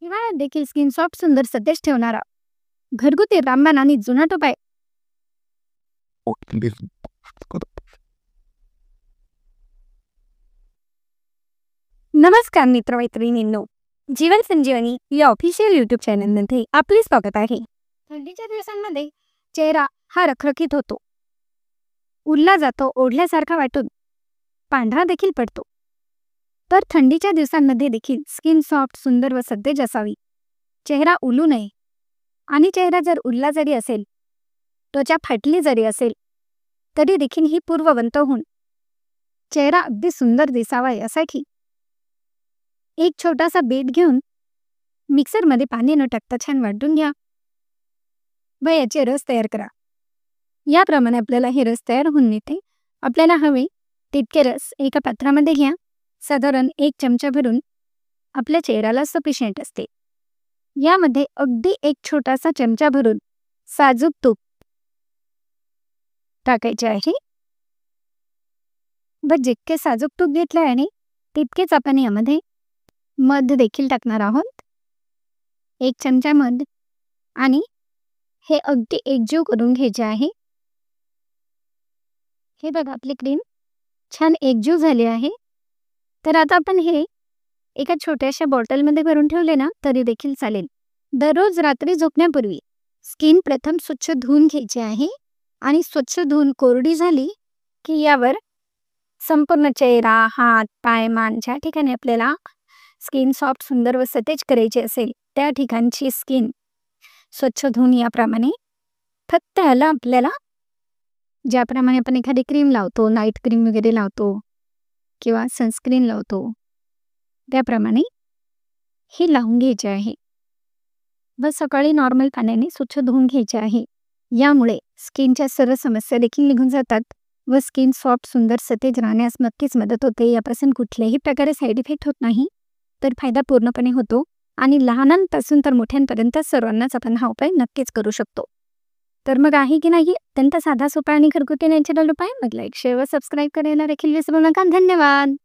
हिवाळ्यात देखील skin soft सुंदर सतेज ठेवणारा घरगुती रामबाण आणि जुनाट उपाय. नमस्कार मित्रमैत्रिणींनो, जीवन संजीवनी या ऑफिशियल यूट्यूब चॅनलमध्ये आपले स्वागत आहे. थंडीच्या दिवसांमध्ये चेहरा हा रखरखीत होतो, उरला जातो, ओढल्यासारखा वाटून पांढरा देखील पडतो. तर थंडीच्या दिवसांमध्ये देखील स्किन सॉफ्ट सुंदर व सतेज असावी, चेहरा उलू नये. आणि चेहरा जर उरला जरी असेल, त्वचा फाटली जरी असेल, तरी देखील ही पूर्ववंत होऊन चेहरा अगदी सुंदर दिसावा यासाठी एक छोटासा बीट घेऊन मिक्सरमध्ये पाणी न टाकता छान वाटून घ्या व याचे रस तयार करा. याप्रमाणे आपल्याला हे रस तयार होऊन येते. आपल्याला हवे तितके रस एका पात्रामध्ये घ्या. साधारण 1 चमचा भरून आपल्या चेहऱ्याला सफिशियंट असते. यामध्ये अगदी एक छोटासा चमचा भरून साजूक तूप टाकायचे आहे व जितके साजूक तूप घेतले आहे तितकेच आपण यामध्ये मध देखील टाकणार आहोत. 1 चमचा मध आणि हे अगदी एकजीव करून घ्यायचे आहे. हे बघा, आपली क्रीम छान एकजीव झाली आहे. तर आता आपण हे एका छोट्याशा बॉटलमध्ये भरून ठेवले ना तरी देखील चालेल. दररोज रात्री झोपण्यापूर्वी स्किन प्रथम स्वच्छ धुवून घ्यायची आहे आणि स्वच्छ धुवून कोरडी झाली की यावर संपूर्ण चेहरा, हात, पाय, मान ज्या ठिकाणी आपल्याला स्किन सॉफ्ट सुंदर व सतेज करायची असेल त्या ठिकाणची स्किन स्वच्छ धुवून याप्रमाणे फक्त याला आपल्याला ज्याप्रमाणे आपण एखादी क्रीम लावतो, नाईट क्रीम वगैरे लावतो किंवा सनस्क्रीन लावतो, त्याप्रमाणे हे लावून घ्यायचे आहे व सकाळी नॉर्मल पाण्याने स्वच्छ धुवून घ्यायचे आहे. यामुळे स्किनच्या सर्व समस्या देखील निघून जातात व स्किन सॉफ्ट सुंदर सतेज राहण्यास नक्कीच मदत होते. यापासून कुठल्याही प्रकारे साईड इफेक्ट होत नाही, तर फायदा पूर्णपणे होतो आणि लहानांपासून तर मोठ्यांपर्यंत सर्वांनाच आपण हा उपाय नक्कीच करू शकतो. तर मग आहे की नाही अत्यंत साधा सोपा आणि घरगुती नॅचरल उपाय? मग लाईक, शेअर व सबस्क्राईब करायला देखील विसरू नका. धन्यवाद.